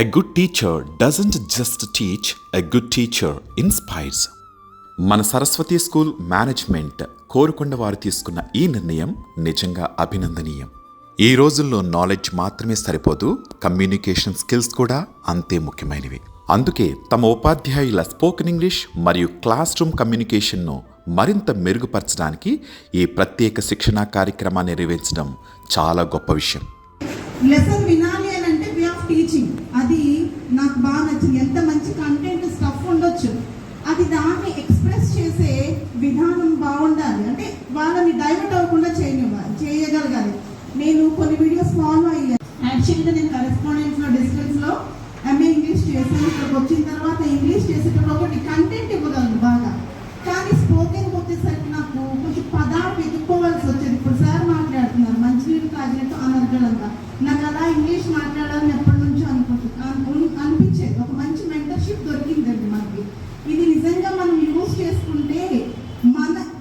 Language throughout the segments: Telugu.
A good teacher doesn't just teach, a good teacher inspires. మన సరస్వతి స్కూల్ మేనేజ్మెంట్ కోరుకొండ వారు తీసుకున్న ఈ నిర్ణయం నిజంగా అభినందనీయం. ఈ రోజుల్లో నాలెడ్జ్ మాత్రమే సరిపోదు, కమ్యూనికేషన్ స్కిల్స్ కూడా అంతే ముఖ్యమైనవి. అందుకే తమ ఉపాధ్యాయుల స్పోకెన్ ఇంగ్లీష్ మరియు క్లాస్ రూమ్ కమ్యూనికేషన్ను మరింత మెరుగుపరచడానికి ఈ ప్రత్యేక శిక్షణా కార్యక్రమాన్ని నిర్వహించడం చాలా గొప్ప విషయం. లెసన్ వినాలి అని అంటే వే ఆఫ్ టీచింగ్, అది నాకు బాగా నచ్చింది. ఎంత మంచి కంటెంట్ స్టఫ్ ఉండొచ్చు, అది దాన్ని ఎక్స్ప్రెస్ చేసే విధానం బాగుండాలి. అంటే వాళ్ళని డైవర్ట్ అవ్వకుండా చేయగలగాలి. నేను కొన్ని వీడియోస్ ఫాలో అయ్యాను. యాక్చువల్గా నేను కరెస్పాండెంట్స్లో డిస్టెన్స్లో ఎంఏ ఇంగ్లీష్ చేశాను. ఇక్కడికి వచ్చిన తర్వాత ఇంగ్లీష్ చేసేటప్పుడు ఒకటి కంటెంట్ ఇవ్వగలను బాగా, కానీ స్పోకెన్కి వచ్చేసరికి నాకు కొంచెం పదాలు వెతుక్కోవాల్సి వచ్చేది. ఇప్పుడు సార్ మాట్లాడుతున్నారు మంచినీళ్ళు తాగినట్టు అనర్గలంగా, నాకు అలా ఇంగ్లీష్ మాట్లాడాలని ఎప్పటి నుంచో అనిపించేది. ఒక మంచి మెంటర్షిప్ దొరికిందండి మనకి. ఇది నిజంగా మనం యూజ్ చేసుకుంటే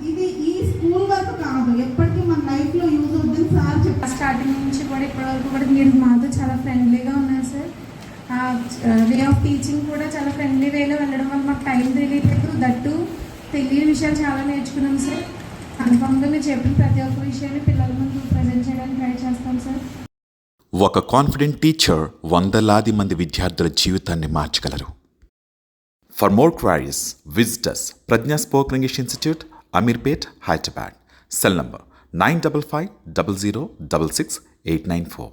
ఇది ఈ స్కూల్ వరకు కాదు, ఎప్పటికీ మన లైఫ్లో యూజ్ అవుతుందని సార్ చెప్పారు. స్టార్టింగ్ నుంచి కూడా ఇప్పటివరకు కూడా మీరు మాతో చాలా ఫ్రెండ్లీగా ఉన్నారు సార్. వే ఆఫ్ టీచింగ్ కూడా చాలా ఫ్రెండ్లీ వేలో వెళ్ళడం వల్ల మాకు టైం తెలియలేదు, దట్టు తెలియని విషయాలు చాలా నేర్చుకున్నాం సార్. కన్ఫామ్గా మీరు చెప్పిన ప్రతి ఒక్క విషయాన్ని పిల్లల ముందు ప్రజెంట్ చేయడానికి ట్రై చేస్తాం సార్. ఒక కాన్ఫిడెంట్ టీచర్ వందలాది మంది విద్యార్థుల జీవితాన్ని మార్చగలరు. For more queries, visit us Prajna Spoken English Institute, Amirpet, Hyderabad. Cell number 9550066894.